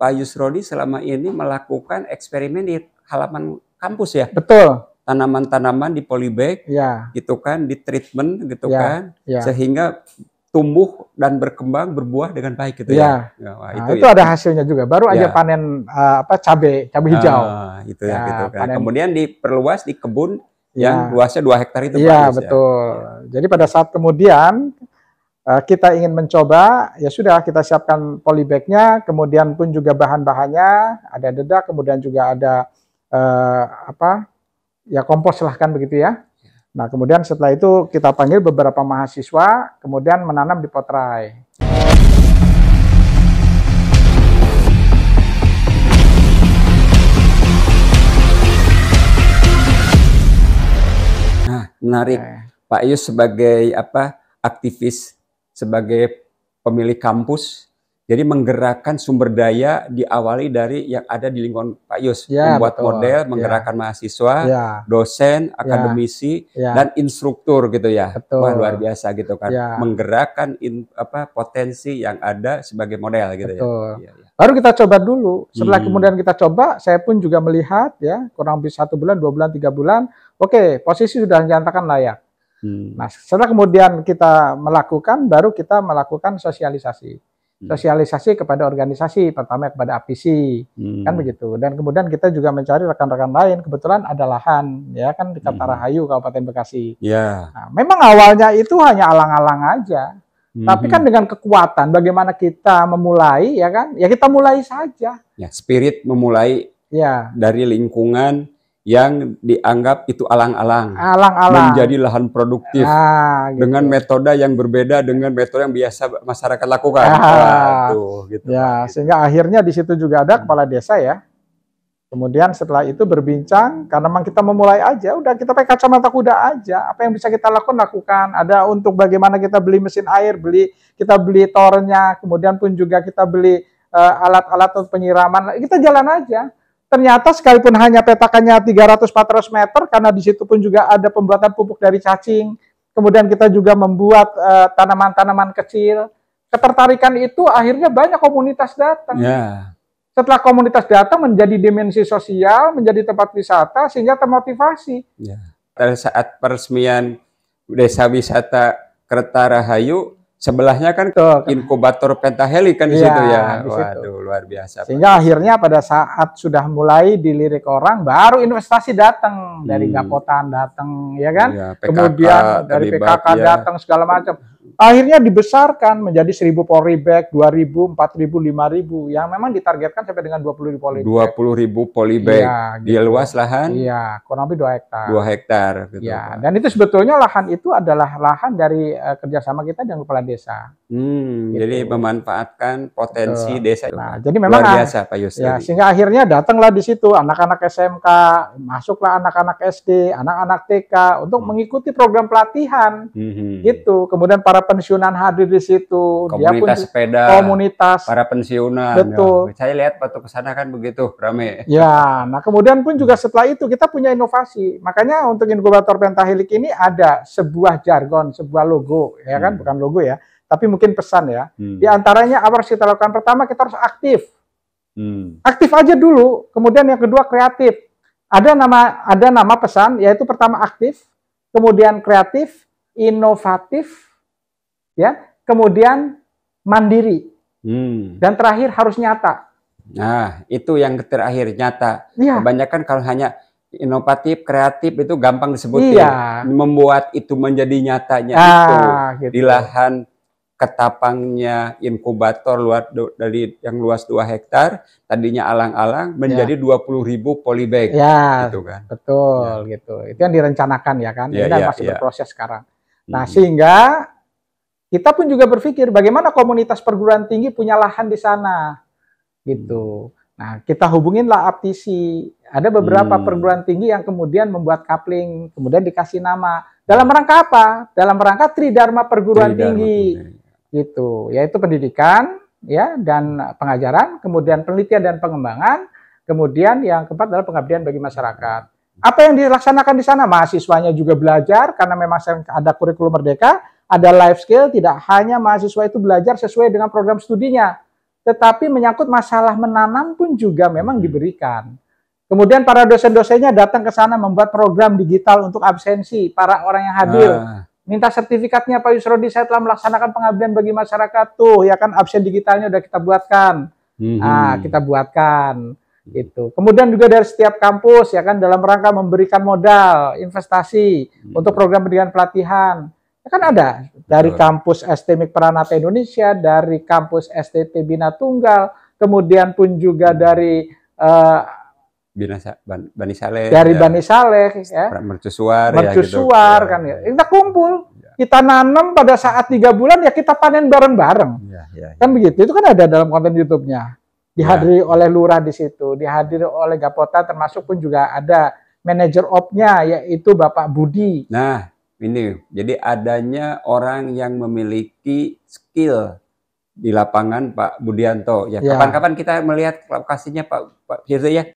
Pak Yusrodi selama ini melakukan eksperimen di halaman kampus ya? Betul. Tanaman-tanaman di polybag, Ya. gitu kan, di treatment gitu Ya. kan, Ya. sehingga tumbuh dan berkembang berbuah dengan baik gitu ya. ya. Wah, nah, itu ada hasilnya juga. Baru aja panen cabai hijau. Itu ya, gitu kan. Panen. Kemudian diperluas di kebun yang luasnya 2 hektar itu. Iya, betul. Jadi pada saat kemudian kita ingin mencoba, ya sudah kita siapkan polybagnya, kemudian pun juga bahan-bahannya ada dedak, kemudian juga ada ya kompos silahkan begitu ya. Nah, kemudian setelah itu kita panggil beberapa mahasiswa, kemudian menanam di potrai. Nah, menarik. Pak Yus sebagai aktivis, sebagai pemilik kampus, jadi menggerakkan sumber daya diawali dari yang ada di lingkungan Pak Yus, membuat model, menggerakkan mahasiswa, dosen, akademisi, dan instruktur gitu ya. Wah, luar biasa gitu kan, menggerakkan potensi yang ada sebagai model gitu ya. Baru kita coba dulu. Setelah kemudian kita coba, saya pun juga melihat ya kurang lebih 1 bulan, 2 bulan, 3 bulan, oke, posisi sudah dinyatakan layak. Nah, setelah kemudian kita melakukan, baru kita melakukan sosialisasi. Sosialisasi kepada organisasi, pertama kepada APSI, kan begitu. Dan kemudian kita juga mencari rekan-rekan lain, kebetulan ada lahan, ya kan di Kartarahayu, Kabupaten Bekasi. Nah, memang awalnya itu hanya alang-alang aja, tapi kan dengan kekuatan, bagaimana kita memulai, ya kan? Ya kita mulai saja. Ya, spirit memulai dari lingkungan yang dianggap itu alang-alang, menjadi lahan produktif dengan metode yang berbeda dengan metode yang biasa masyarakat lakukan. Gitu. Ya, sehingga akhirnya di situ juga ada kepala desa ya. Kemudian setelah itu berbincang, karena memang kita memulai aja, udah kita pakai kacamata kuda aja. Apa yang bisa kita lakukan. Ada untuk bagaimana kita beli mesin air, kita beli tornya, kemudian pun juga kita beli alat-alat untuk penyiraman. Kita jalan aja. Ternyata sekalipun hanya petakannya 300-400 meter, karena di situ pun juga ada pembuatan pupuk dari cacing, kemudian kita juga membuat tanaman-tanaman kecil, ketertarikan itu akhirnya banyak komunitas datang. Setelah komunitas datang menjadi dimensi sosial, menjadi tempat wisata, sehingga termotivasi. Pada saat peresmian Desa Wisata Kartarahayu, sebelahnya kan inkubator Pentahelix kan di situ ya. Waduh, luar biasa. Sehingga akhirnya pada saat sudah mulai dilirik orang, baru investasi datang dari Gapotan datang, ya kan? Kemudian dari PKK datang segala macam. Akhirnya dibesarkan menjadi 1000 polybag, 2000, 4000, 5000 yang memang ditargetkan sampai dengan 20.000 polybag. 20.000 polybag di luas lahan? Iya, kurang lebih 2 hektar. 2 hektar. Gitu. Ya, dan itu sebetulnya lahan itu adalah lahan dari kerjasama kita dengan kepala desa. Gitu. Jadi memanfaatkan potensi desa. Nah, jadi memang luar biasa Pak Yus. Ya, sehingga akhirnya datanglah di situ anak-anak SMK, masuklah anak-anak SD, anak-anak TK untuk mengikuti program pelatihan. Gitu. Kemudian para pensiunan hadir di situ. Komunitas sepeda. Komunitas. Para pensiunan. Betul. Ya. Saya lihat waktu ke sana kan begitu rame. Ya, nah kemudian pun juga setelah itu kita punya inovasi. Makanya untuk inkubator Pentahelix ini ada sebuah jargon, sebuah logo, ya kan? Bukan logo ya, tapi mungkin pesan ya. Di antaranya apa harus kita lakukan? Pertama, kita harus aktif. Aktif aja dulu. Kemudian yang kedua kreatif. Ada nama pesan, yaitu pertama aktif, kemudian kreatif, inovatif, ya, kemudian mandiri, dan terakhir harus nyata. Nah, itu yang terakhir, nyata. Kebanyakan kalau hanya inovatif, kreatif itu gampang disebutin. Membuat itu menjadi nyatanya itu gitu. Di lahan ketapangnya inkubator dari yang luas 2 hektar, tadinya alang-alang menjadi 20.000 polybag. Gitu kan. Betul, gitu. Itu yang direncanakan ya kan. Ini masih berproses sekarang. Nah, sehingga kita pun juga berpikir bagaimana komunitas perguruan tinggi punya lahan di sana, gitu. Nah, kita hubunginlah APTISI. Ada beberapa perguruan tinggi yang kemudian membuat coupling, kemudian dikasih nama. Dalam rangka apa? Dalam rangka Tridharma Perguruan Tinggi, gitu. Yaitu pendidikan, ya, dan pengajaran, kemudian penelitian dan pengembangan, kemudian yang keempat adalah pengabdian bagi masyarakat. Apa yang dilaksanakan di sana? Mahasiswanya juga belajar karena memang ada kurikulum merdeka. Ada life skill, tidak hanya mahasiswa itu belajar sesuai dengan program studinya, tetapi menyangkut masalah menanam pun juga memang diberikan. Kemudian para dosen-dosennya datang ke sana membuat program digital untuk absensi para orang yang hadir. Minta sertifikatnya, Pak Yusrodi, saya telah melaksanakan pengabdian bagi masyarakat. Tuh, ya kan, absen digitalnya udah kita buatkan. Kita buatkan. Gitu. Kemudian juga dari setiap kampus, ya kan, dalam rangka memberikan modal, investasi untuk program pendidikan pelatihan. Ya kan ada dari kampus STMIK Pranata Indonesia, dari kampus STT Bina Tunggal, kemudian pun juga dari Bani Saleh, dari Bani Saleh, ya, mercusuar gitu. Kan ya. Kita kumpul, kita nanam pada saat 3 bulan ya kita panen bareng-bareng, kan begitu. Itu kan ada dalam konten YouTube-nya. Dihadiri oleh lurah di situ, dihadiri oleh Gapota, termasuk pun juga ada manajer op-nya yaitu Bapak Budi. Nah, ini jadi adanya orang yang memiliki skill di lapangan, Pak Budianto. Ya, kapan-kapan kita melihat lokasinya Pak Firza ya.